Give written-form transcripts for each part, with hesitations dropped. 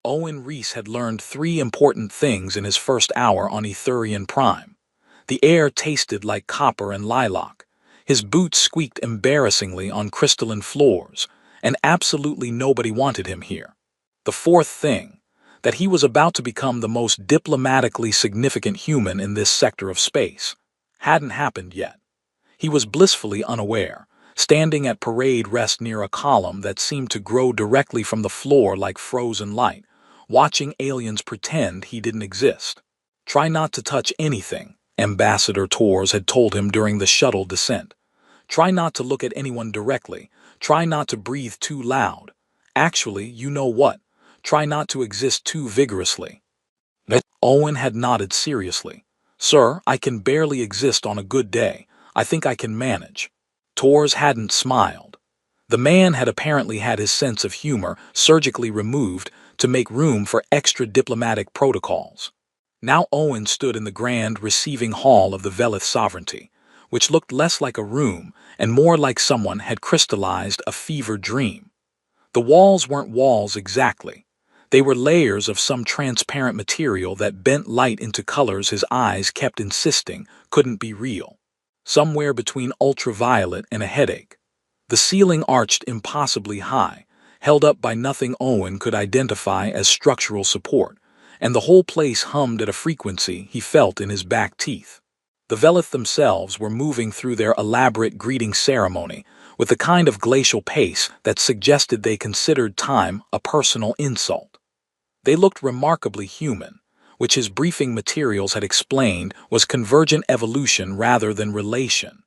Owen Reese had learned three important things in his first hour on Etherian Prime. The air tasted like copper and lilac. His boots squeaked embarrassingly on crystalline floors, and absolutely nobody wanted him here. The fourth thing, that he was about to become the most diplomatically significant human in this sector of space, hadn't happened yet. He was blissfully unaware, standing at parade rest near a column that seemed to grow directly from the floor like frozen light, watching aliens pretend he didn't exist. Try not to touch anything, Ambassador Torres had told him during the shuttle descent. Try not to look at anyone directly. Try not to breathe too loud. Actually, you know what? Try not to exist too vigorously. Owen had nodded seriously. Sir, I can barely exist on a good day. I think I can manage. Torres hadn't smiled. The man had apparently had his sense of humor surgically removed to make room for extra diplomatic protocols. Now Owen stood in the grand receiving hall of the Velith sovereignty, which looked less like a room and more like someone had crystallized a fever dream. The walls weren't walls exactly. They were layers of some transparent material that bent light into colors his eyes kept insisting couldn't be real. Somewhere between ultraviolet and a headache. The ceiling arched impossibly high, held up by nothing Owen could identify as structural support, and the whole place hummed at a frequency he felt in his back teeth. The Velith themselves were moving through their elaborate greeting ceremony with the kind of glacial pace that suggested they considered time a personal insult. They looked remarkably human, which his briefing materials had explained was convergent evolution rather than relation.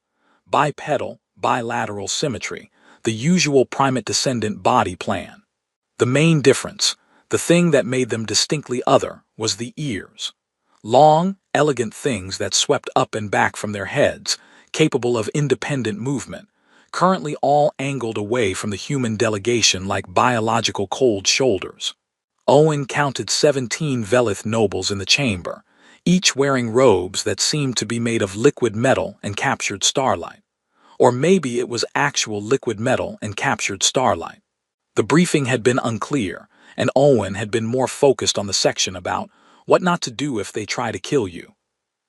Bipedal, bilateral symmetry, the usual primate-descendant body plan. The main difference, the thing that made them distinctly other, was the ears. Long, elegant things that swept up and back from their heads, capable of independent movement, currently all angled away from the human delegation like biological cold shoulders. Owen counted 17 Velith nobles in the chamber, each wearing robes that seemed to be made of liquid metal and captured starlight. Or maybe it was actual liquid metal and captured starlight. The briefing had been unclear, and Owen had been more focused on the section about what not to do if they try to kill you.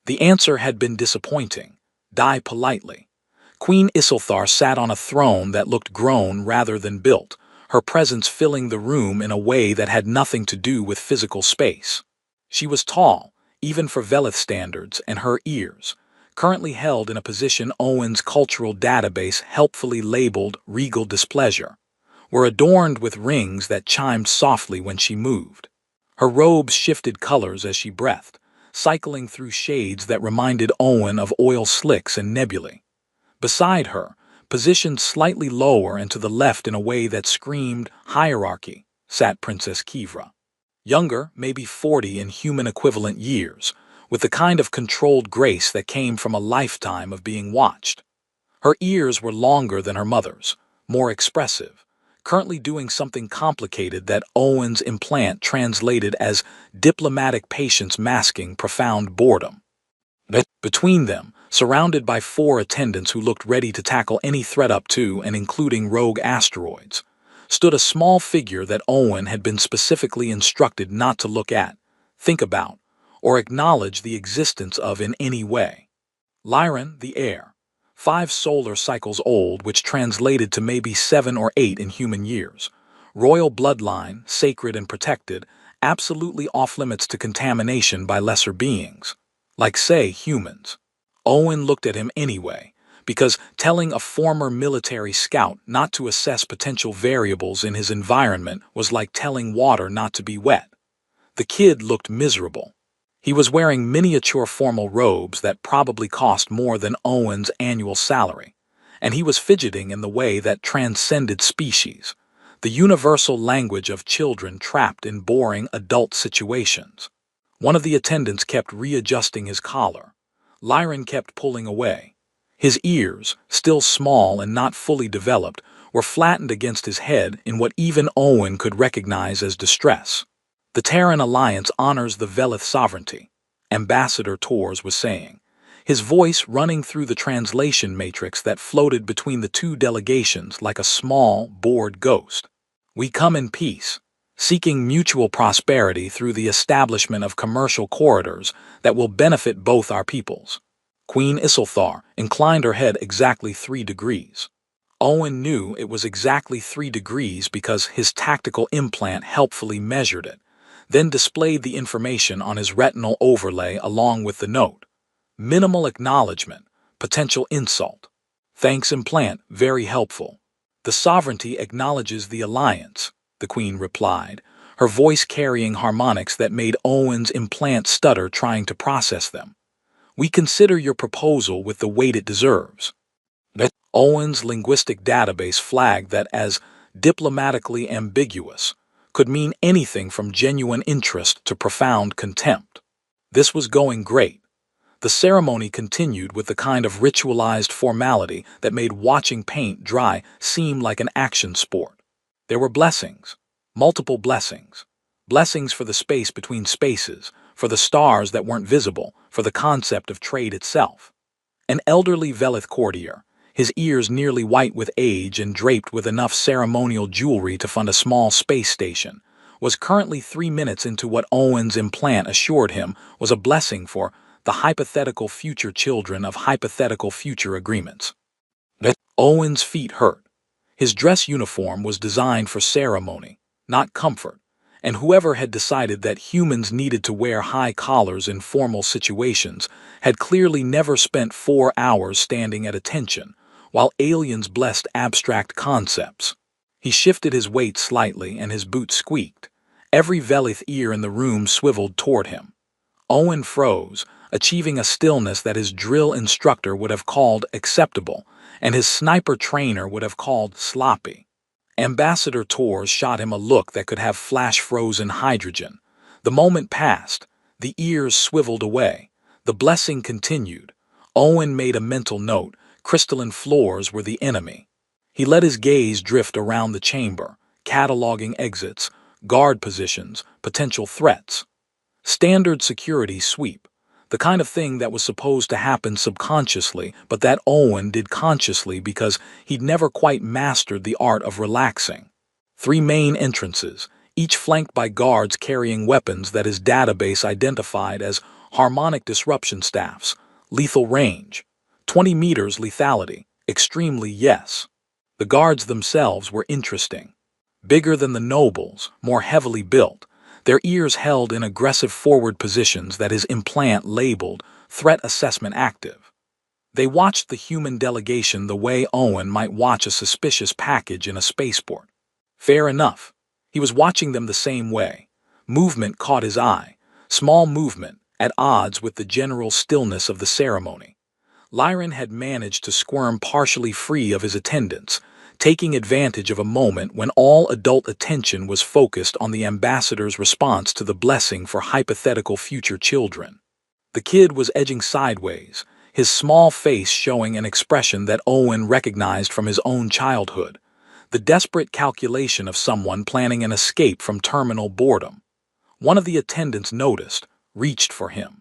The answer had been disappointing. Die politely. Queen Isilthar sat on a throne that looked grown rather than built, her presence filling the room in a way that had nothing to do with physical space. She was tall, even for Velith standards, and her ears, currently held in a position Owen's cultural database helpfully labeled regal displeasure, were adorned with rings that chimed softly when she moved. Her robes shifted colors as she breathed, cycling through shades that reminded Owen of oil slicks and nebulae. Beside her, positioned slightly lower and to the left in a way that screamed hierarchy, sat Princess Kivra. Younger, maybe 40 in human equivalent years, with the kind of controlled grace that came from a lifetime of being watched. Her ears were longer than her mother's, more expressive, currently doing something complicated that Owen's implant translated as diplomatic patience masking profound boredom. Between them, surrounded by 4 attendants who looked ready to tackle any threat up to and including rogue asteroids, stood a small figure that Owen had been specifically instructed not to look at, think about, or acknowledge the existence of in any way. Lyran, the heir, 5 solar cycles old, which translated to maybe 7 or 8 in human years. Royal bloodline, sacred and protected, absolutely off-limits to contamination by lesser beings, like, say, humans. Owen looked at him anyway, because telling a former military scout not to assess potential variables in his environment was like telling water not to be wet. The kid looked miserable. He was wearing miniature formal robes that probably cost more than Owen's annual salary, and he was fidgeting in the way that transcended species, the universal language of children trapped in boring adult situations. One of the attendants kept readjusting his collar. Lyran kept pulling away. His ears, still small and not fully developed, were flattened against his head in what even Owen could recognize as distress. The Terran Alliance honors the Velith sovereignty, Ambassador Torres was saying, his voice running through the translation matrix that floated between the 2 delegations like a small, bored ghost. We come in peace. seeking mutual prosperity through the establishment of commercial corridors that will benefit both our peoples. Queen Isilthar inclined her head exactly 3 degrees. Owen knew it was exactly 3 degrees because his tactical implant helpfully measured it, then displayed the information on his retinal overlay along with the note. Minimal acknowledgement, potential insult. Thanks implant, very helpful. The sovereignty acknowledges the alliance, the Queen replied, her voice carrying harmonics that made Owen's implant stutter trying to process them. We consider your proposal with the weight it deserves. Owen's linguistic database flagged that as diplomatically ambiguous, could mean anything from genuine interest to profound contempt. This was going great. The ceremony continued with the kind of ritualized formality that made watching paint dry seem like an action sport. There were blessings, multiple blessings. Blessings for the space between spaces, for the stars that weren't visible, for the concept of trade itself. An elderly Velith courtier, his ears nearly white with age and draped with enough ceremonial jewelry to fund a small space station, was currently 3 minutes into what Owen's implant assured him was a blessing for the hypothetical future children of hypothetical future agreements. Owen's feet hurt. His dress uniform was designed for ceremony, not comfort, and whoever had decided that humans needed to wear high collars in formal situations had clearly never spent 4 hours standing at attention, while aliens blessed abstract concepts. He shifted his weight slightly and his boots squeaked. Every Velith ear in the room swiveled toward him. Owen froze, achieving a stillness that his drill instructor would have called acceptable, and his sniper trainer would have called sloppy. Ambassador Torres shot him a look that could have flash-frozen hydrogen. The moment passed. The ears swiveled away. The blessing continued. Owen made a mental note. Crystalline floors were the enemy. He let his gaze drift around the chamber, cataloging exits, guard positions, potential threats. Standard security sweep. The kind of thing that was supposed to happen subconsciously, but that Owen did consciously because he'd never quite mastered the art of relaxing. 3 main entrances, each flanked by guards carrying weapons that his database identified as harmonic disruption staffs, lethal range, 20 meters lethality, extremely yes. The guards themselves were interesting. Bigger than the nobles, more heavily built, their ears held in aggressive forward positions that his implant labeled threat assessment active. They watched the human delegation the way Owen might watch a suspicious package in a spaceport. Fair enough. He was watching them the same way. Movement caught his eye. Small movement, at odds with the general stillness of the ceremony. Lyran had managed to squirm partially free of his attendants, taking advantage of a moment when all adult attention was focused on the ambassador's response to the blessing for hypothetical future children. The kid was edging sideways, his small face showing an expression that Owen recognized from his own childhood, the desperate calculation of someone planning an escape from terminal boredom. One of the attendants noticed, reached for him.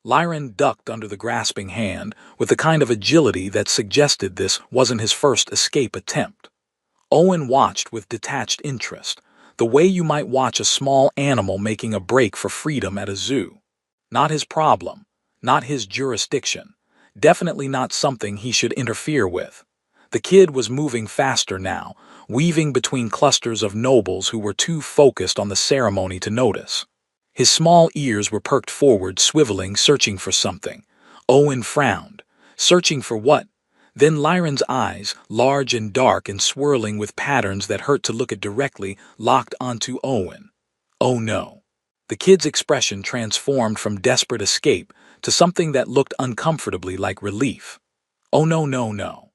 Lyran ducked under the grasping hand with the kind of agility that suggested this wasn't his first escape attempt. Owen watched with detached interest, the way you might watch a small animal making a break for freedom at a zoo. Not his problem, not his jurisdiction, definitely not something he should interfere with. The kid was moving faster now, weaving between clusters of nobles who were too focused on the ceremony to notice. His small ears were perked forward, swiveling, searching for something. Owen frowned. Searching for what? Then Lyran's eyes, large and dark and swirling with patterns that hurt to look at directly, locked onto Owen. Oh no. The kid's expression transformed from desperate escape to something that looked uncomfortably like relief. Oh no, no, no.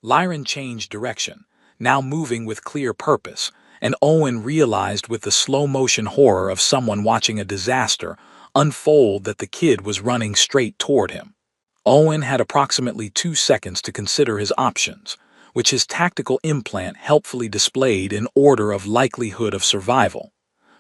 Lyran changed direction, now moving with clear purpose, and Owen realized with the slow-motion horror of someone watching a disaster unfold that the kid was running straight toward him. Owen had approximately 2 seconds to consider his options, which his tactical implant helpfully displayed in order of likelihood of survival.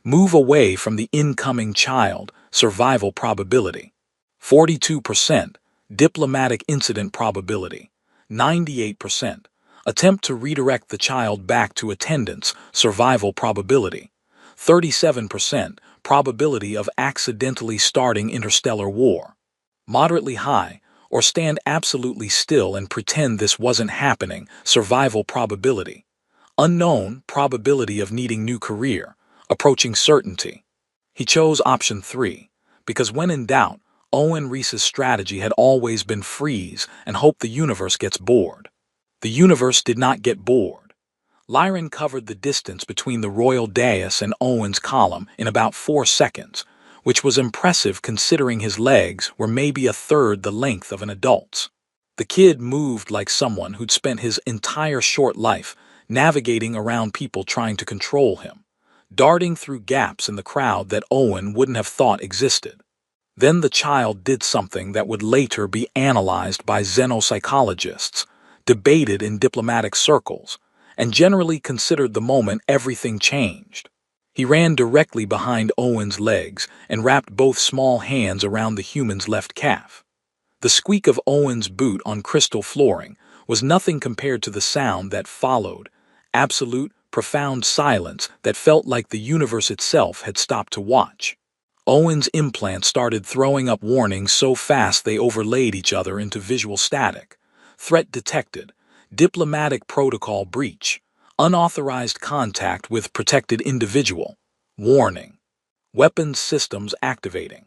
Move away from the incoming child, survival probability. 42%, diplomatic incident probability. 98%. Attempt to redirect the child back to attendance, survival probability. 37% probability of accidentally starting interstellar war. Moderately high, or stand absolutely still and pretend this wasn't happening, survival probability. Unknown probability of needing new career, approaching certainty. He chose option 3, because when in doubt, Owen Reese's strategy had always been freeze and hope the universe gets bored. The universe did not get bored. Lyran covered the distance between the royal dais and Owen's column in about 4 seconds, which was impressive considering his legs were maybe a third the length of an adult's. The kid moved like someone who'd spent his entire short life navigating around people trying to control him, darting through gaps in the crowd that Owen wouldn't have thought existed. Then the child did something that would later be analyzed by xenopsychologists, debated in diplomatic circles, and generally considered the moment everything changed. He ran directly behind Owen's legs and wrapped both small hands around the human's left calf. The squeak of Owen's boot on crystal flooring was nothing compared to the sound that followed, absolute, profound silence that felt like the universe itself had stopped to watch. Owen's implant started throwing up warnings so fast they overlaid each other into visual static. Threat detected, diplomatic protocol breach, unauthorized contact with protected individual, warning, weapons systems activating.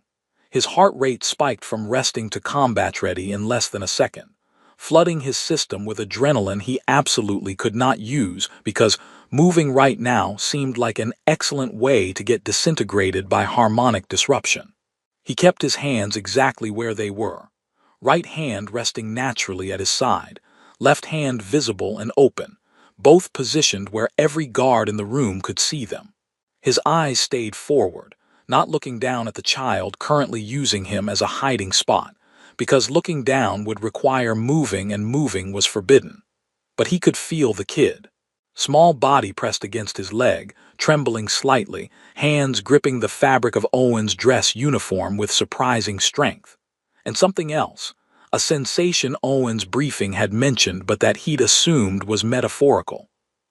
His heart rate spiked from resting to combat ready in less than a second, flooding his system with adrenaline he absolutely could not use because moving right now seemed like an excellent way to get disintegrated by harmonic disruption. He kept his hands exactly where they were, right hand resting naturally at his side, left hand visible and open, both positioned where every guard in the room could see them. His eyes stayed forward, not looking down at the child currently using him as a hiding spot, because looking down would require moving and moving was forbidden. But he could feel the kid. Small body pressed against his leg, trembling slightly, hands gripping the fabric of Owen's dress uniform with surprising strength. And something else, a sensation Owen's briefing had mentioned but that he'd assumed was metaphorical.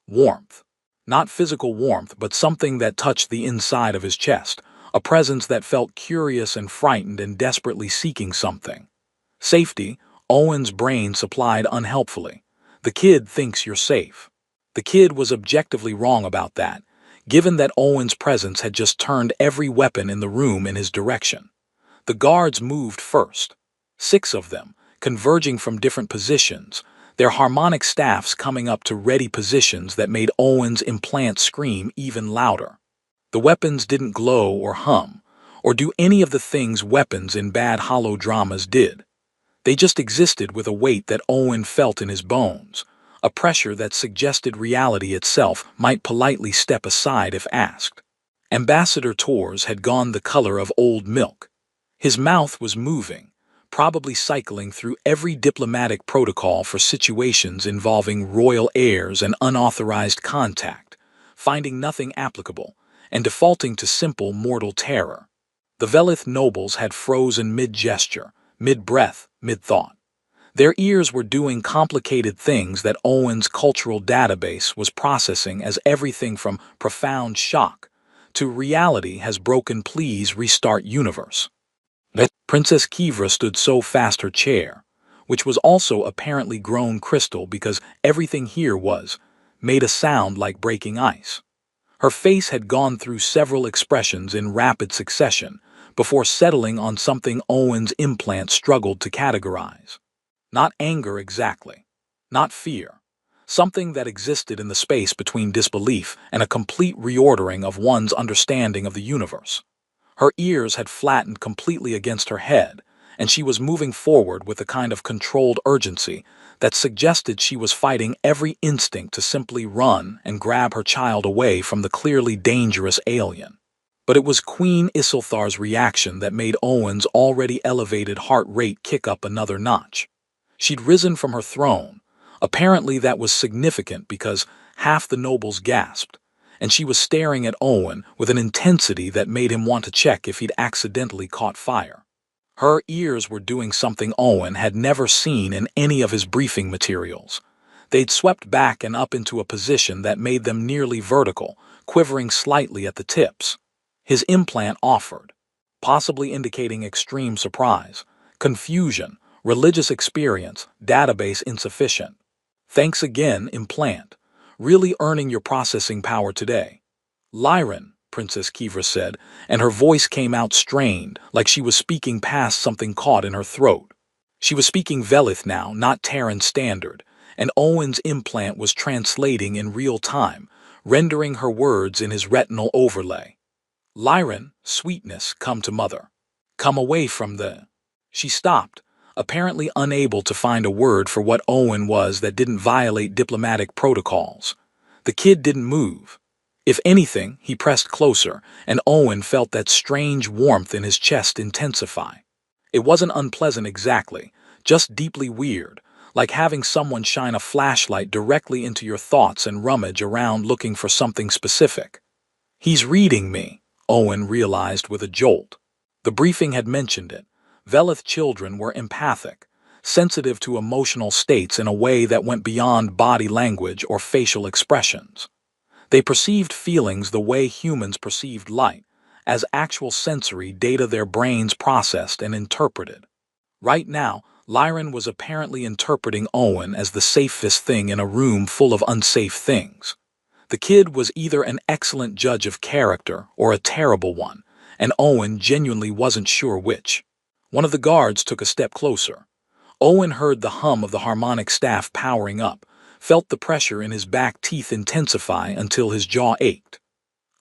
Warmth. Not physical warmth, but something that touched the inside of his chest, a presence that felt curious and frightened and desperately seeking something. Safety, Owen's brain supplied unhelpfully. The kid thinks you're safe. The kid was objectively wrong about that, given that Owen's presence had just turned every weapon in the room in his direction. The guards moved first, 6 of them, converging from different positions, their harmonic staffs coming up to ready positions that made Owen's implant scream even louder. The weapons didn't glow or hum, or do any of the things weapons in bad holodramas did. They just existed with a weight that Owen felt in his bones, a pressure that suggested reality itself might politely step aside if asked. Ambassador Torres had gone the color of old milk. His mouth was moving, probably cycling through every diplomatic protocol for situations involving royal heirs and unauthorized contact, finding nothing applicable, and defaulting to simple mortal terror. The Velith nobles had frozen mid-gesture, mid-breath, mid-thought. Their ears were doing complicated things that Owen's cultural database was processing as everything from profound shock to reality has broken, please restart universe. Princess Kivra stood so fast her chair, which was also apparently grown crystal because everything here made a sound like breaking ice. Her face had gone through several expressions in rapid succession before settling on something Owen's implant struggled to categorize. Not anger exactly, not fear, something that existed in the space between disbelief and a complete reordering of one's understanding of the universe. Her ears had flattened completely against her head, and she was moving forward with a kind of controlled urgency that suggested she was fighting every instinct to simply run and grab her child away from the clearly dangerous alien. But it was Queen Isildhar's reaction that made Owen's already elevated heart rate kick up another notch. She'd risen from her throne. Apparently that was significant because half the nobles gasped, and she was staring at Owen with an intensity that made him want to check if he'd accidentally caught fire. Her ears were doing something Owen had never seen in any of his briefing materials. They'd swept back and up into a position that made them nearly vertical, quivering slightly at the tips. His implant offered, possibly indicating extreme surprise, confusion, religious experience, database insufficient. Thanks again, implant. Really earning your processing power today. Lyran, Princess Kivra said, and her voice came out strained, like she was speaking past something caught in her throat. She was speaking Velith now, not Terran Standard, and Owen's implant was translating in real time, rendering her words in his retinal overlay. Lyran, sweetness, come to mother. Come away from the... She stopped, apparently unable to find a word for what Owen was that didn't violate diplomatic protocols. The kid didn't move. If anything, he pressed closer, and Owen felt that strange warmth in his chest intensify. It wasn't unpleasant exactly, just deeply weird, like having someone shine a flashlight directly into your thoughts and rummage around looking for something specific. He's reading me, Owen realized with a jolt. The briefing had mentioned it. Velith children were empathic, sensitive to emotional states in a way that went beyond body language or facial expressions. They perceived feelings the way humans perceived light, as actual sensory data their brains processed and interpreted. Right now, Lyran was apparently interpreting Owen as the safest thing in a room full of unsafe things. The kid was either an excellent judge of character or a terrible one, and Owen genuinely wasn't sure which. One of the guards took a step closer. Owen heard the hum of the harmonic staff powering up, felt the pressure in his back teeth intensify until his jaw ached.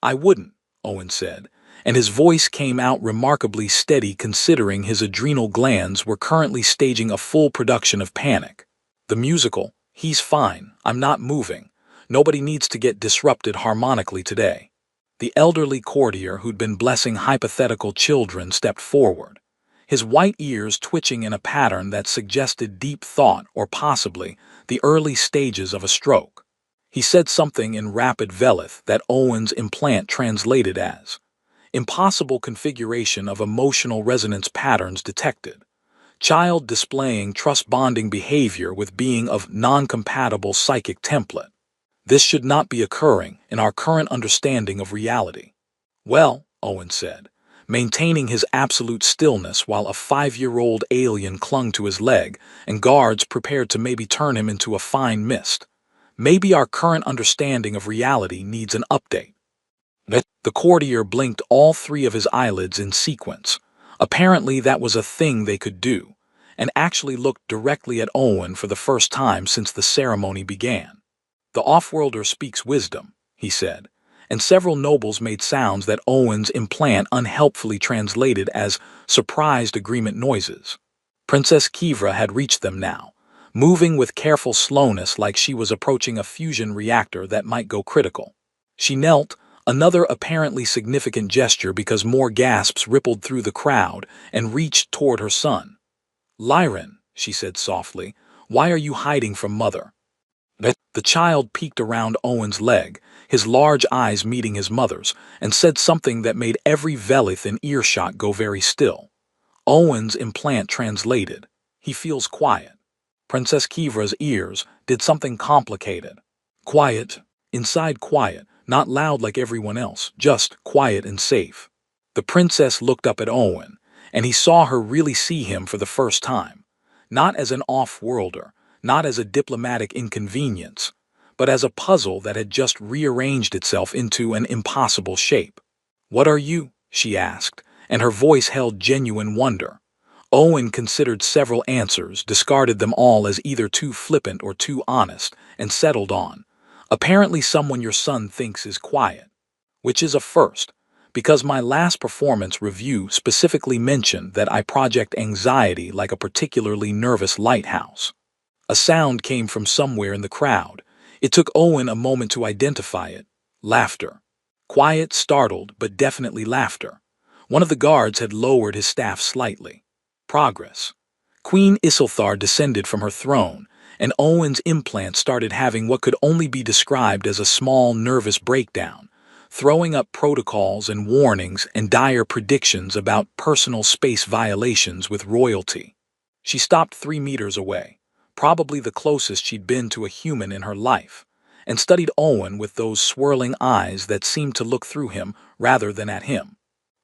I wouldn't, Owen said, and his voice came out remarkably steady considering his adrenal glands were currently staging a full production of panic. The musical, he's fine, I'm not moving. Nobody needs to get disrupted harmonically today. The elderly courtier who'd been blessing hypothetical children stepped forward, his white ears twitching in a pattern that suggested deep thought or possibly the early stages of a stroke. He said something in rapid Velith that Owen's implant translated as, impossible configuration of emotional resonance patterns detected. Child displaying trust-bonding behavior with being of non-compatible psychic template. This should not be occurring in our current understanding of reality. Well, Owen said, maintaining his absolute stillness while a 5-year-old alien clung to his leg and guards prepared to maybe turn him into a fine mist. Maybe our current understanding of reality needs an update. The courtier blinked all 3 of his eyelids in sequence. Apparently that was a thing they could do, and actually looked directly at Owen for the first time since the ceremony began. The off-worlder speaks wisdom, he said, and several nobles made sounds that Owen's implant unhelpfully translated as surprised agreement noises. Princess Kivra had reached them now, moving with careful slowness like she was approaching a fusion reactor that might go critical. She knelt, another apparently significant gesture because more gasps rippled through the crowd, and reached toward her son. Lyran, she said softly, why are you hiding from mother? The child peeked around Owen's leg, his large eyes meeting his mother's, and said something that made every Velith in earshot go very still. Owen's implant translated, he feels quiet. Princess Kivra's ears did something complicated. Quiet, inside quiet, not loud like everyone else, just quiet and safe. The princess looked up at Owen, and he saw her really see him for the first time, not as an off-worlder, not as a diplomatic inconvenience, but as a puzzle that had just rearranged itself into an impossible shape. What are you? She asked, and her voice held genuine wonder. Owen considered several answers, discarded them all as either too flippant or too honest, and settled on, apparently someone your son thinks is quiet. Which is a first, because my last performance review specifically mentioned that I project anxiety like a particularly nervous lighthouse. A sound came from somewhere in the crowd. It took Owen a moment to identify it. Laughter. Quiet, startled, but definitely laughter. One of the guards had lowered his staff slightly. Progress. Queen Isilthar descended from her throne, and Owen's implant started having what could only be described as a small nervous breakdown, throwing up protocols and warnings and dire predictions about personal space violations with royalty. She stopped 3 meters away, probably the closest she'd been to a human in her life, and studied Owen with those swirling eyes that seemed to look through him rather than at him.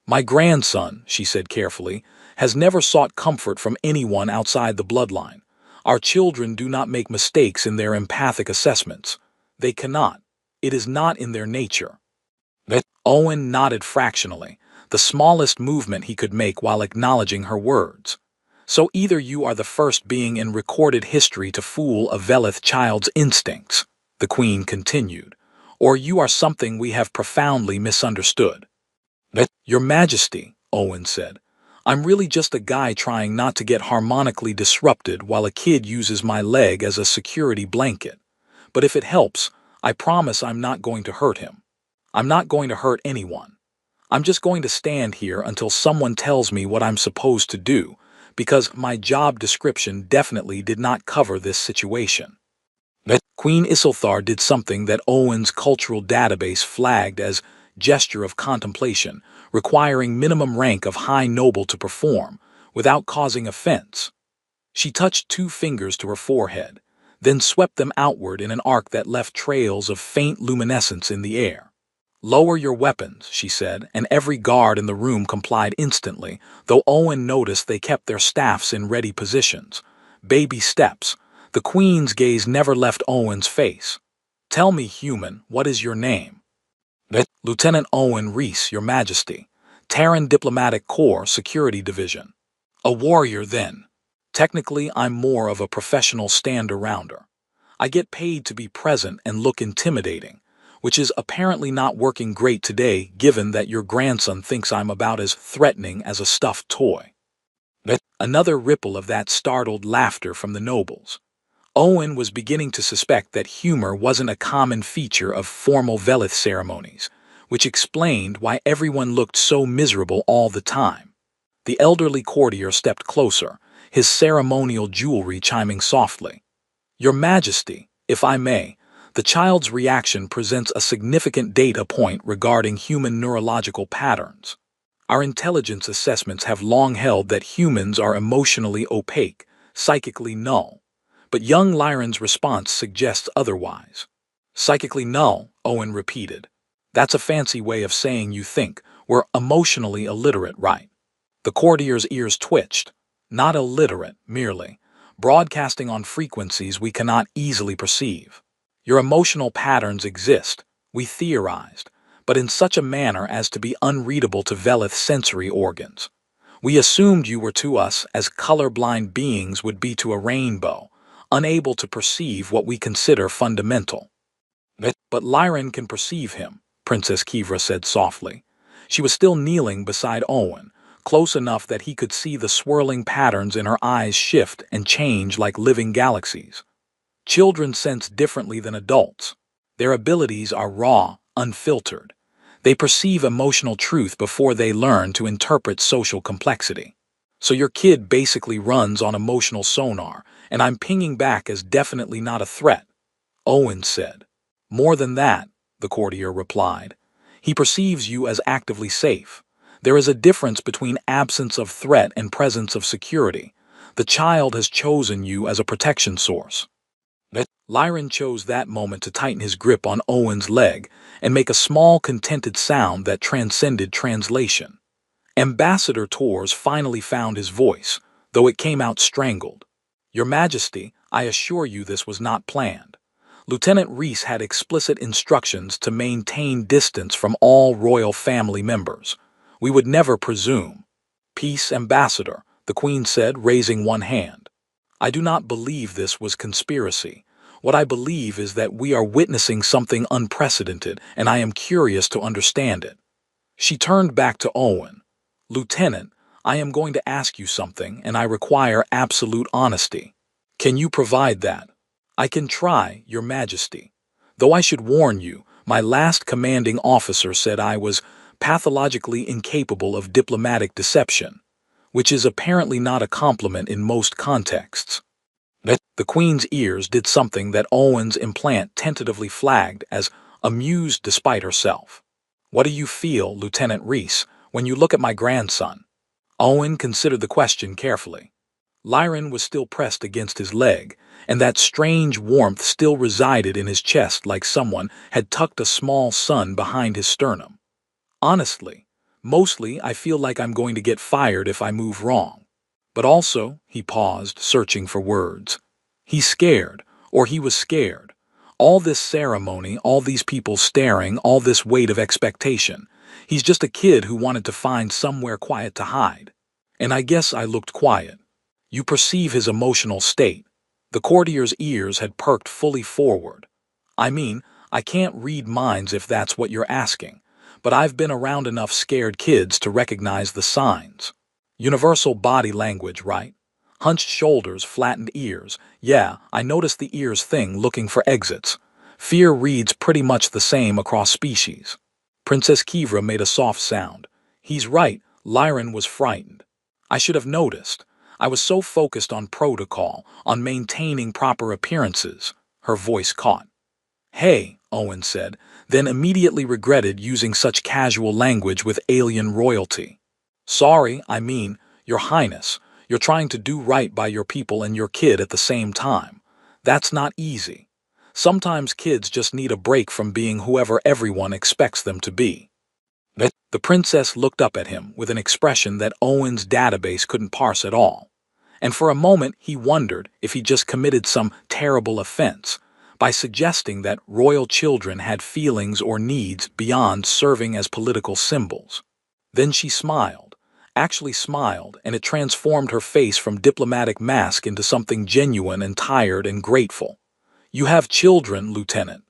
My grandson, she said carefully, has never sought comfort from anyone outside the bloodline. Our children do not make mistakes in their empathic assessments. They cannot. It is not in their nature. Owen nodded fractionally, the smallest movement he could make while acknowledging her words. So either you are the first being in recorded history to fool a Velith child's instincts, the Queen continued, or you are something we have profoundly misunderstood. Your Majesty, Owen said, I'm really just a guy trying not to get harmonically disrupted while a kid uses my leg as a security blanket. But if it helps, I promise I'm not going to hurt him. I'm not going to hurt anyone. I'm just going to stand here until someone tells me what I'm supposed to do, because my job description definitely did not cover this situation. Queen Isilthar did something that Owen's cultural database flagged as gesture of contemplation, requiring minimum rank of high noble to perform, without causing offense. She touched 2 fingers to her forehead, then swept them outward in an arc that left trails of faint luminescence in the air. Lower your weapons, she said, and every guard in the room complied instantly, though Owen noticed they kept their staffs in ready positions. Baby steps. The Queen's gaze never left Owen's face. Tell me, human, what is your name? Lieutenant Owen Reese, Your Majesty. Terran Diplomatic Corps Security Division. A warrior, then. Technically, I'm more of a professional stand-arounder. I get paid to be present and look intimidating, which is apparently not working great today given that your grandson thinks I'm about as threatening as a stuffed toy. Another ripple of that startled laughter from the nobles. Owen was beginning to suspect that humor wasn't a common feature of formal Velith ceremonies, which explained why everyone looked so miserable all the time. The elderly courtier stepped closer, his ceremonial jewelry chiming softly. Your Majesty, if I may, the child's reaction presents a significant data point regarding human neurological patterns. Our intelligence assessments have long held that humans are emotionally opaque, psychically null. But young Lyron's response suggests otherwise. Psychically null, Owen repeated. That's a fancy way of saying you think we're emotionally illiterate, right? The courtier's ears twitched. Not illiterate, merely. Broadcasting on frequencies we cannot easily perceive. Your emotional patterns exist, we theorized, but in such a manner as to be unreadable to Velith sensory organs. We assumed you were to us as colorblind beings would be to a rainbow, unable to perceive what we consider fundamental. But Lyron can perceive him, Princess Kivra said softly. She was still kneeling beside Owen, close enough that he could see the swirling patterns in her eyes shift and change like living galaxies. Children sense differently than adults. Their abilities are raw, unfiltered. They perceive emotional truth before they learn to interpret social complexity. So your kid basically runs on emotional sonar, and I'm pinging back as definitely not a threat, Owen said. More than that, the courtier replied. He perceives you as actively safe. There is a difference between absence of threat and presence of security. The child has chosen you as a protection source. Lyron chose that moment to tighten his grip on Owen's leg and make a small, contented sound that transcended translation. Ambassador Tors finally found his voice, though it came out strangled. Your Majesty, I assure you this was not planned. Lieutenant Reese had explicit instructions to maintain distance from all royal family members. We would never presume. Peace, Ambassador, the Queen said, raising one hand. I do not believe this was conspiracy. What I believe is that we are witnessing something unprecedented, and I am curious to understand it. She turned back to Owen. Lieutenant, I am going to ask you something, and I require absolute honesty. Can you provide that? I can try, Your Majesty. Though I should warn you, my last commanding officer said I was pathologically incapable of diplomatic deception, which is apparently not a compliment in most contexts. The Queen's ears did something that Owen's implant tentatively flagged as amused despite herself. What do you feel, Lieutenant Reese, when you look at my grandson? Owen considered the question carefully. Lyron was still pressed against his leg, and that strange warmth still resided in his chest like someone had tucked a small sun behind his sternum. Honestly, mostly I feel like I'm going to get fired if I move wrong. But also, he paused, searching for words. He's scared, or he was scared. All this ceremony, all these people staring, all this weight of expectation. He's just a kid who wanted to find somewhere quiet to hide. And I guess I looked quiet. You perceive his emotional state. The courtier's ears had perked fully forward. I mean, I can't read minds if that's what you're asking, but I've been around enough scared kids to recognize the signs. Universal body language, right? Hunched shoulders, flattened ears. Yeah, I noticed the ears thing looking for exits. Fear reads pretty much the same across species. Princess Kivra made a soft sound. He's right, Lyron was frightened. I should have noticed. I was so focused on protocol, on maintaining proper appearances. Her voice caught. Hey, Owen said, then immediately regretted using such casual language with alien royalty. Sorry, I mean, Your Highness, you're trying to do right by your people and your kid at the same time. That's not easy. Sometimes kids just need a break from being whoever everyone expects them to be. The princess looked up at him with an expression that Owen's database couldn't parse at all. And for a moment he wondered if he just committed some terrible offense by suggesting that royal children had feelings or needs beyond serving as political symbols. Then she smiled, actually smiled, and it transformed her face from diplomatic mask into something genuine and tired and grateful. You have children, Lieutenant.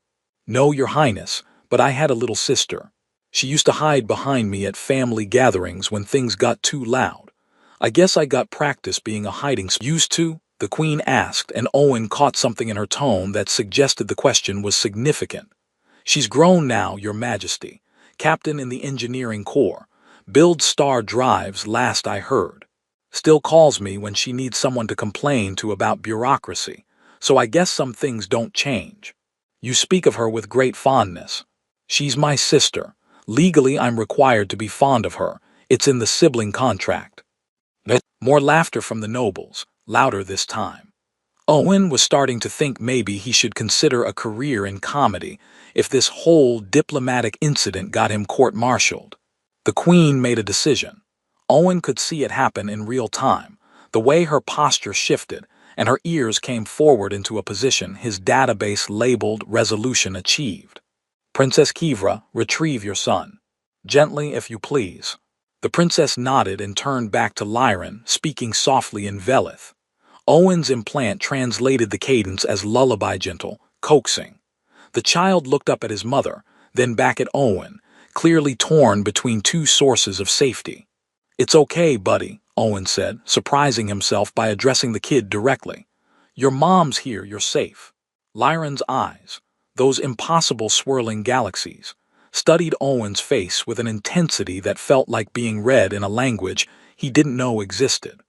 No, Your Highness, but I had a little sister. She used to hide behind me at family gatherings when things got too loud. I guess I got practice being a hiding spot. Used to? The Queen asked, and Owen caught something in her tone that suggested the question was significant. She's grown now, Your Majesty. Captain in the Engineering Corps. Builds star drives, last I heard. Still calls me when she needs someone to complain to about bureaucracy, so I guess some things don't change. You speak of her with great fondness. She's my sister. Legally, I'm required to be fond of her. It's in the sibling contract. More laughter from the nobles, louder this time. Owen was starting to think maybe he should consider a career in comedy if this whole diplomatic incident got him court-martialed. The Queen made a decision. Owen could see it happen in real time, the way her posture shifted, and her ears came forward into a position his database labeled resolution achieved. Princess Kivra, retrieve your son. Gently, if you please. The princess nodded and turned back to Lyron, speaking softly in Velith. Owen's implant translated the cadence as lullaby gentle, coaxing. The child looked up at his mother, then back at Owen, clearly torn between two sources of safety. It's okay, buddy, Owen said, surprising himself by addressing the kid directly. Your mom's here, you're safe. Lyron's eyes, those impossible swirling galaxies, studied Owen's face with an intensity that felt like being read in a language he didn't know existed.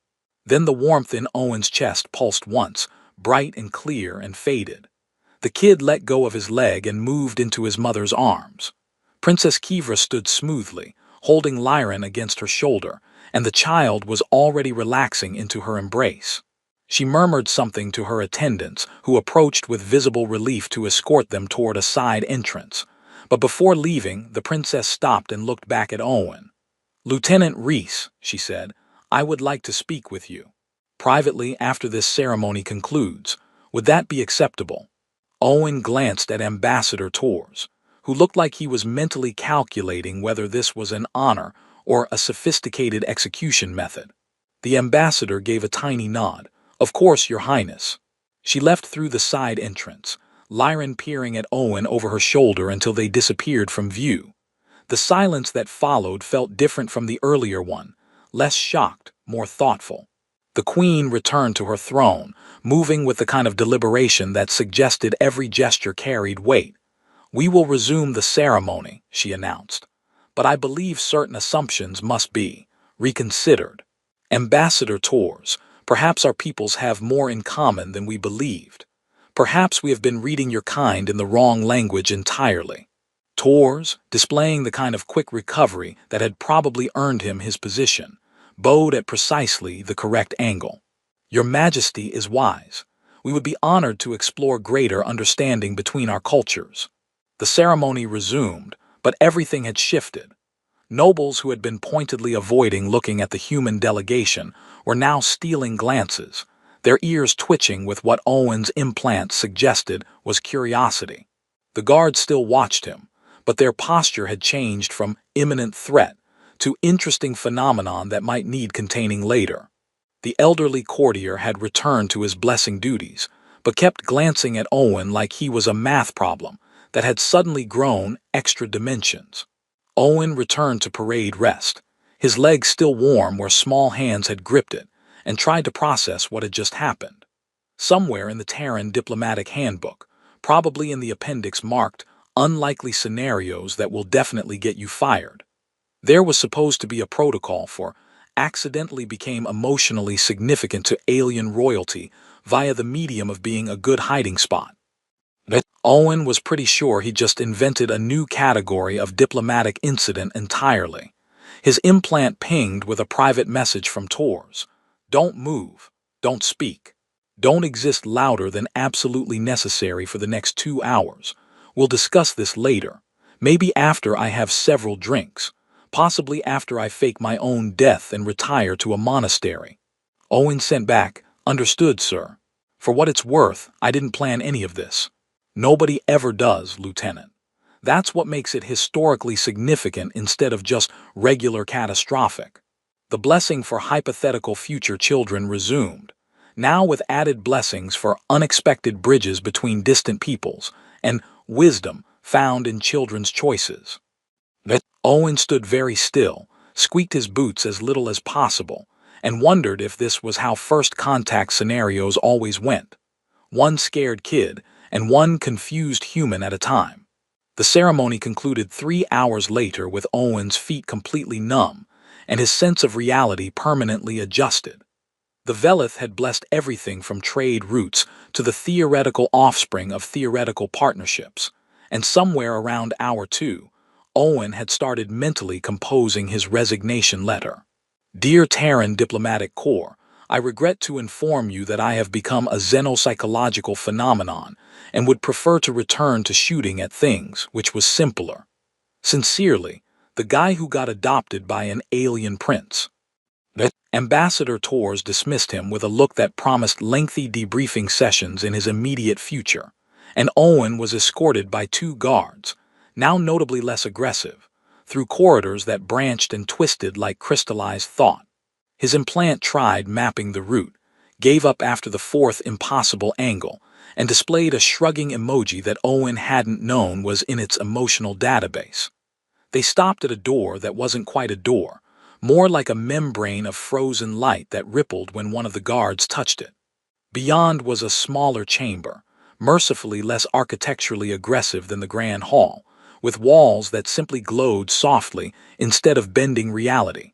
Then the warmth in Owen's chest pulsed once, bright and clear, and faded. The kid let go of his leg and moved into his mother's arms. Princess Kivra stood smoothly, holding Lyron against her shoulder, and the child was already relaxing into her embrace. She murmured something to her attendants, who approached with visible relief to escort them toward a side entrance. But before leaving, the princess stopped and looked back at Owen. Lieutenant Reese, she said, I would like to speak with you. Privately after this ceremony concludes. Would that be acceptable? Owen glanced at Ambassador Tors, who looked like he was mentally calculating whether this was an honor or a sophisticated execution method. The ambassador gave a tiny nod. Of course, Your Highness. She left through the side entrance, Lyron peering at Owen over her shoulder until they disappeared from view. The silence that followed felt different from the earlier one, less shocked, more thoughtful. The Queen returned to her throne, moving with the kind of deliberation that suggested every gesture carried weight. We will resume the ceremony, she announced. But I believe certain assumptions must be reconsidered. Ambassador Tors, perhaps our peoples have more in common than we believed. Perhaps we have been reading your kind in the wrong language entirely. Tors, displaying the kind of quick recovery that had probably earned him his position, bowed at precisely the correct angle. Your Majesty is wise. We would be honored to explore greater understanding between our cultures. The ceremony resumed, but everything had shifted. Nobles who had been pointedly avoiding looking at the human delegation were now stealing glances, their ears twitching with what Owen's implant suggested was curiosity. The guards still watched him, but their posture had changed from imminent threat to interesting phenomenon that might need containing later. The elderly courtier had returned to his blessing duties, but kept glancing at Owen like he was a math problem that had suddenly grown extra dimensions. Owen returned to parade rest, his legs still warm where small hands had gripped it, and tried to process what had just happened. Somewhere in the Terran diplomatic handbook, probably in the appendix marked "Unlikely Scenarios That Will Definitely Get You Fired," there was supposed to be a protocol for accidentally became emotionally significant to alien royalty via the medium of being a good hiding spot. Owen was pretty sure he just invented a new category of diplomatic incident entirely. His implant pinged with a private message from Tors. Don't move. Don't speak. Don't exist louder than absolutely necessary for the next 2 hours. We'll discuss this later. Maybe after I have several drinks. Possibly after I fake my own death and retire to a monastery. Owen sent back, "Understood, sir. For what it's worth, I didn't plan any of this." Nobody ever does, Lieutenant. That's what makes it historically significant instead of just regular catastrophic. The blessing for hypothetical future children resumed, now with added blessings for unexpected bridges between distant peoples and wisdom found in children's choices. Owen stood very still, squeaked his boots as little as possible, and wondered if this was how first contact scenarios always went. One scared kid and one confused human at a time. The ceremony concluded 3 hours later with Owen's feet completely numb and his sense of reality permanently adjusted. The Velith had blessed everything from trade routes to the theoretical offspring of theoretical partnerships, and somewhere around hour 2, Owen had started mentally composing his resignation letter. Dear Terran Diplomatic Corps, I regret to inform you that I have become a xenopsychological phenomenon and would prefer to return to shooting at things, which was simpler. Sincerely, the guy who got adopted by an alien prince. Ambassador Tors dismissed him with a look that promised lengthy debriefing sessions in his immediate future, and Owen was escorted by 2 guards, now notably less aggressive, through corridors that branched and twisted like crystallized thought. His implant tried mapping the route, gave up after the 4th impossible angle, and displayed a shrugging emoji that Owen hadn't known was in its emotional database. They stopped at a door that wasn't quite a door, more like a membrane of frozen light that rippled when one of the guards touched it. Beyond was a smaller chamber, mercifully less architecturally aggressive than the grand hall, with walls that simply glowed softly instead of bending reality.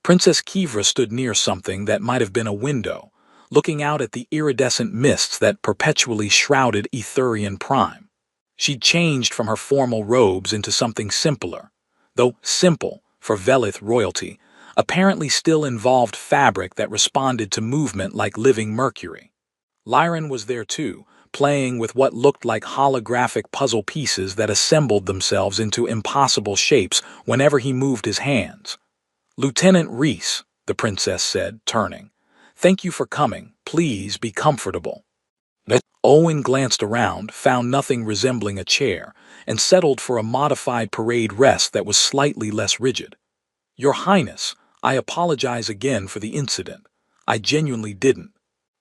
Princess Kivra stood near something that might have been a window, looking out at the iridescent mists that perpetually shrouded Etherian Prime. She'd changed from her formal robes into something simpler, though simple, for Velith royalty, apparently still involved fabric that responded to movement like living mercury. Lyran was there too, playing with what looked like holographic puzzle pieces that assembled themselves into impossible shapes whenever he moved his hands. "Lieutenant Reese," the princess said, turning. "Thank you for coming. Please be comfortable." Owen glanced around, found nothing resembling a chair, and settled for a modified parade rest that was slightly less rigid. "Your Highness, I apologize again for the incident. I genuinely didn't."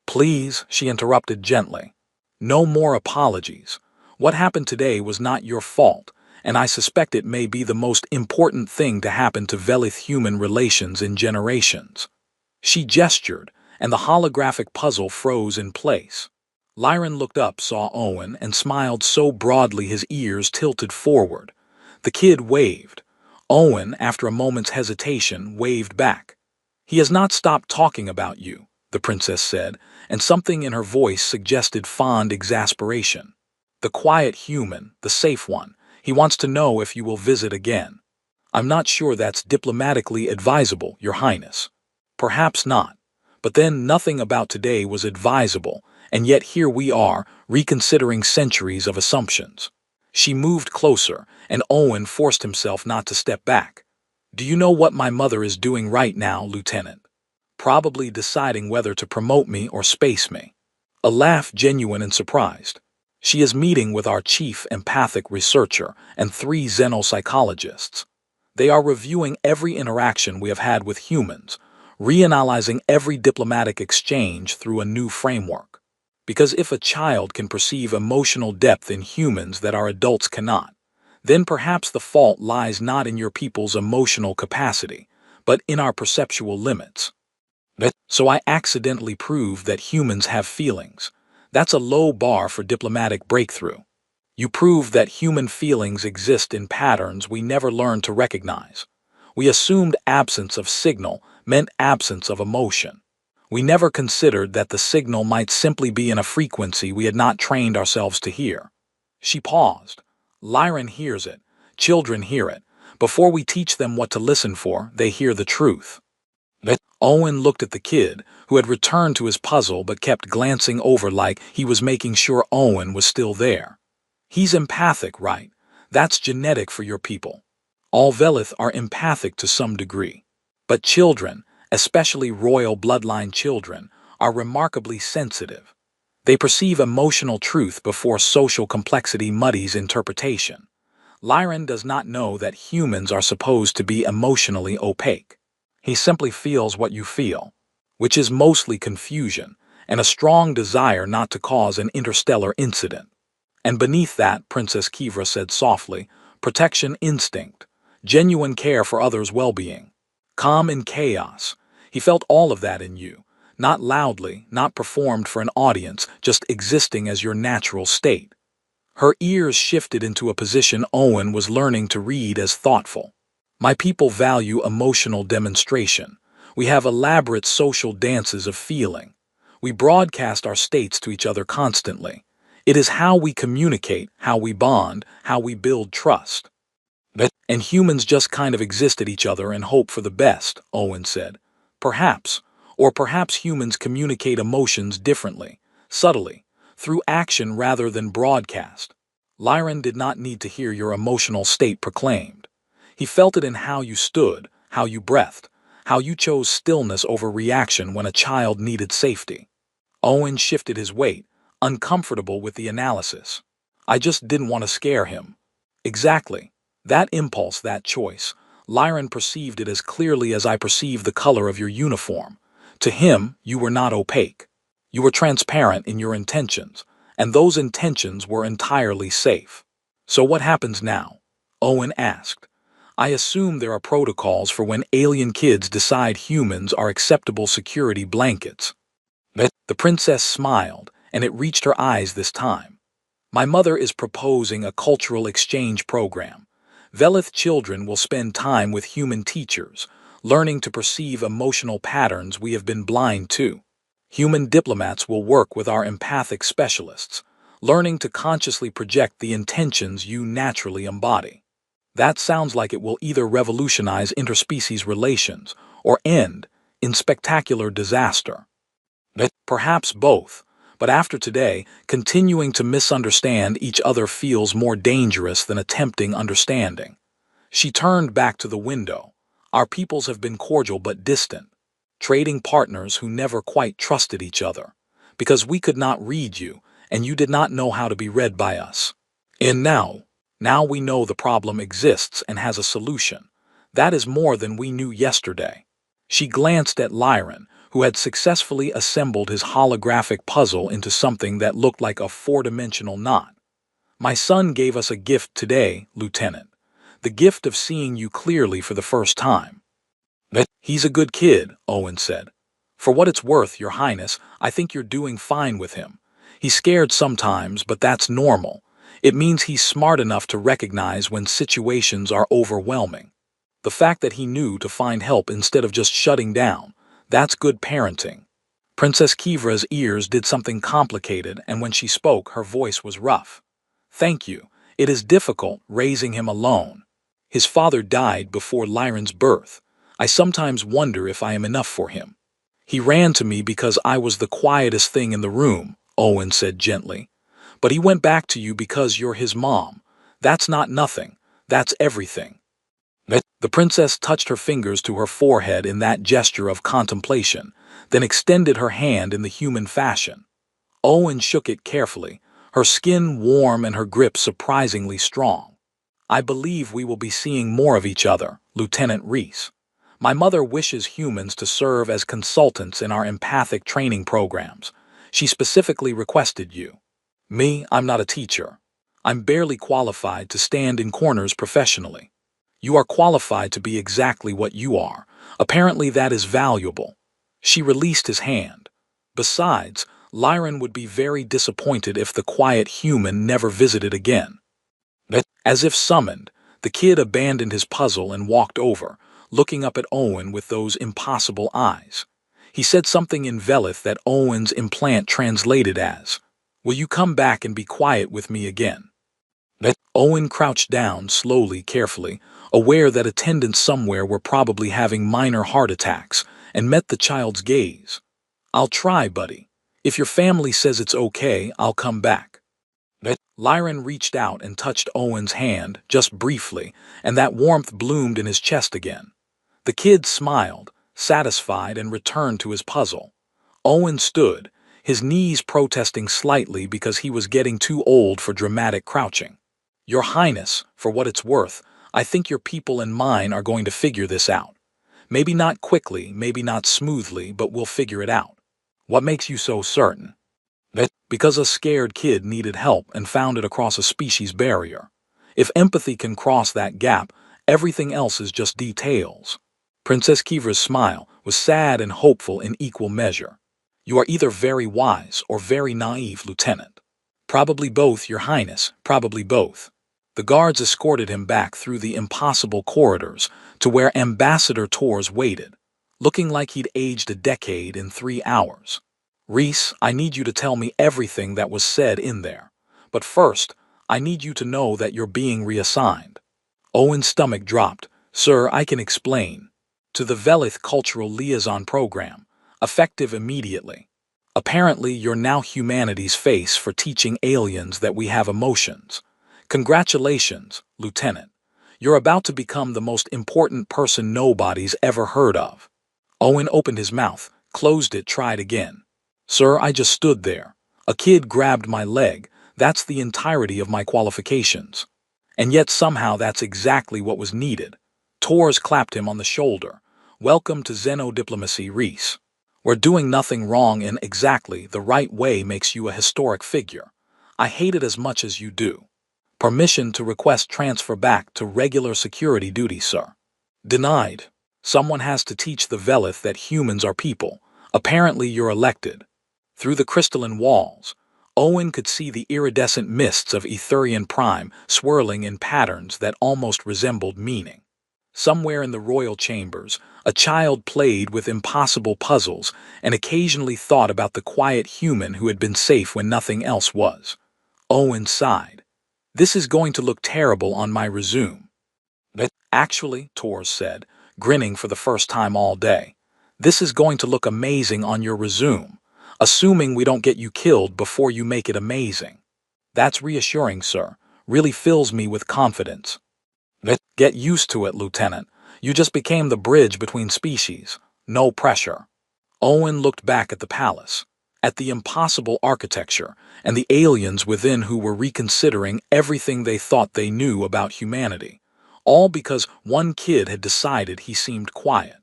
"Please," she interrupted gently. "No more apologies. What happened today was not your fault, and I suspect it may be the most important thing to happen to Velith-human relations in generations." She gestured, and the holographic puzzle froze in place. Lyran looked up, saw Owen, and smiled so broadly his ears tilted forward. The kid waved. Owen, after a moment's hesitation, waved back. "He has not stopped talking about you," the princess said, and something in her voice suggested fond exasperation. "The quiet human, the safe one. He wants to know if you will visit again." "I'm not sure that's diplomatically advisable, Your Highness." "Perhaps not. But then nothing about today was advisable, and yet here we are, reconsidering centuries of assumptions. She moved closer, and Owen forced himself not to step back. Do you know what my mother is doing right now, Lieutenant? Probably deciding whether to promote me or space me. A laugh genuine and surprised. She is meeting with our chief empathic researcher and 3 xenopsychologists. They are reviewing every interaction we have had with humans, reanalyzing every diplomatic exchange through a new framework. Because if a child can perceive emotional depth in humans that our adults cannot, then perhaps the fault lies not in your people's emotional capacity, but in our perceptual limits. So I accidentally proved that humans have feelings. That's a low bar for diplomatic breakthrough. You proved that human feelings exist in patterns we never learned to recognize. We assumed absence of signal meant absence of emotion. We never considered that the signal might simply be in a frequency we had not trained ourselves to hear. She paused. Lyran hears it. Children hear it. Before we teach them what to listen for, they hear the truth. Owen looked at the kid, who had returned to his puzzle but kept glancing over like he was making sure Owen was still there. He's empathic, right? That's genetic for your people. All Velith are empathic to some degree. But children, especially royal bloodline children, are remarkably sensitive. They perceive emotional truth before social complexity muddies interpretation. Lyran does not know that humans are supposed to be emotionally opaque. He simply feels what you feel, which is mostly confusion and a strong desire not to cause an interstellar incident. And beneath that, Princess Kivra said softly, protection instinct, genuine care for others' well-being, calm in chaos. He felt all of that in you, not loudly, not performed for an audience, just existing as your natural state. Her ears shifted into a position Owen was learning to read as thoughtful. My people value emotional demonstration. We have elaborate social dances of feeling. We broadcast our states to each other constantly. It is how we communicate, how we bond, how we build trust. And humans just kind of exist at each other and hope for the best, Owen said. Perhaps, or perhaps humans communicate emotions differently, subtly, through action rather than broadcast. Lyran did not need to hear your emotional state proclaimed. He felt it in how you stood, how you breathed, how you chose stillness over reaction when a child needed safety. Owen shifted his weight, uncomfortable with the analysis. I just didn't want to scare him. Exactly. That impulse, that choice. Lyran perceived it as clearly as I perceive the color of your uniform. To him, you were not opaque. You were transparent in your intentions, and those intentions were entirely safe. So what happens now? Owen asked. I assume there are protocols for when alien kids decide humans are acceptable security blankets. The princess smiled, and it reached her eyes this time. My mother is proposing a cultural exchange program. Velith children will spend time with human teachers, learning to perceive emotional patterns we have been blind to. Human diplomats will work with our empathic specialists, learning to consciously project the intentions you naturally embody. That sounds like it will either revolutionize interspecies relations or end in spectacular disaster. Perhaps both, but after today, continuing to misunderstand each other feels more dangerous than attempting understanding. She turned back to the window. Our peoples have been cordial but distant, trading partners who never quite trusted each other, because we could not read you, and you did not know how to be read by us. And now we know the problem exists and has a solution. That is more than we knew yesterday. She glanced at Lyran, who had successfully assembled his holographic puzzle into something that looked like a four-dimensional knot. My son gave us a gift today, Lieutenant. The gift of seeing you clearly for the first time. He's a good kid, Owen said. For what it's worth, Your Highness, I think you're doing fine with him. He's scared sometimes, but that's normal. It means he's smart enough to recognize when situations are overwhelming. The fact that he knew to find help instead of just shutting down, that's good parenting. Princess Kivra's ears did something complicated, and when she spoke, her voice was rough. Thank you. It is difficult raising him alone. His father died before Lyran's birth. I sometimes wonder if I am enough for him. He ran to me because I was the quietest thing in the room, Owen said gently. But he went back to you because you're his mom. That's not nothing. That's everything. The princess touched her fingers to her forehead in that gesture of contemplation, then extended her hand in the human fashion. Owen shook it carefully, her skin warm and her grip surprisingly strong. I believe we will be seeing more of each other, Lieutenant Reese. My mother wishes humans to serve as consultants in our empathic training programs. She specifically requested you. Me, I'm not a teacher. I'm barely qualified to stand in corners professionally. You are qualified to be exactly what you are. Apparently that is valuable. She released his hand. Besides, Lyron would be very disappointed if the quiet human never visited again. As if summoned, the kid abandoned his puzzle and walked over, looking up at Owen with those impossible eyes. He said something in Velith that Owen's implant translated as, "Will you come back and be quiet with me again?" Owen crouched down slowly, carefully, aware that attendants somewhere were probably having minor heart attacks, and met the child's gaze. "I'll try, buddy. If your family says it's okay, I'll come back." Lyron reached out and touched Owen's hand, just briefly, and that warmth bloomed in his chest again. The kid smiled, satisfied, and returned to his puzzle. Owen stood, his knees protesting slightly because he was getting too old for dramatic crouching. "Your Highness, for what it's worth, I think your people and mine are going to figure this out. Maybe not quickly, maybe not smoothly, but we'll figure it out." "What makes you so certain?" "Because a scared kid needed help and found it across a species barrier. If empathy can cross that gap, everything else is just details." Princess Kivra's smile was sad and hopeful in equal measure. "You are either very wise or very naive, Lieutenant." "Probably both, Your Highness, probably both." The guards escorted him back through the impossible corridors to where Ambassador Torres waited, looking like he'd aged a decade in 3 hours. "Reese, I need you to tell me everything that was said in there. But first, I need you to know that you're being reassigned." Owen's stomach dropped. "Sir, I can explain." "To the Velith Cultural Liaison Program, effective immediately. Apparently, you're now humanity's face for teaching aliens that we have emotions. Congratulations, Lieutenant. You're about to become the most important person nobody's ever heard of." Owen opened his mouth, closed it, tried again. "Sir, I just stood there. A kid grabbed my leg. That's the entirety of my qualifications. And yet somehow that's exactly what was needed." Torres clapped him on the shoulder. "Welcome to Xenodiplomacy, Reese. We're doing nothing wrong in exactly the right way makes you a historic figure. I hate it as much as you do. Permission to request transfer back to regular security duty, sir." "Denied. Someone has to teach the Velith that humans are people. Apparently you're elected." Through the crystalline walls, Owen could see the iridescent mists of Etherian Prime swirling in patterns that almost resembled meaning. Somewhere in the royal chambers, a child played with impossible puzzles and occasionally thought about the quiet human who had been safe when nothing else was. Owen sighed. "This is going to look terrible on my resume." "Actually," Torres said, grinning for the first time all day, "this is going to look amazing on your resume, assuming we don't get you killed before you make it amazing." "That's reassuring, sir. Really fills me with confidence." "Get used to it, Lieutenant. You just became the bridge between species. No pressure." Owen looked back at the palace, at the impossible architecture, and the aliens within who were reconsidering everything they thought they knew about humanity, all because one kid had decided he seemed quiet.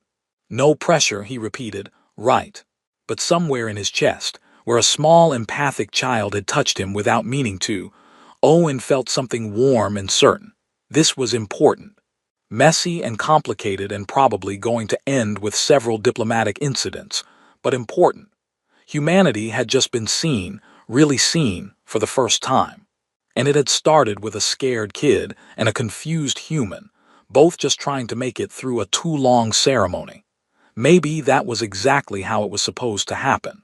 "No pressure," he repeated. "Right." But somewhere in his chest, where a small empathic child had touched him without meaning to, Owen felt something warm and certain. This was important. Messy and complicated and probably going to end with several diplomatic incidents, but important. Humanity had just been seen, really seen, for the first time. And it had started with a scared kid and a confused human, both just trying to make it through a too long ceremony. Maybe that was exactly how it was supposed to happen.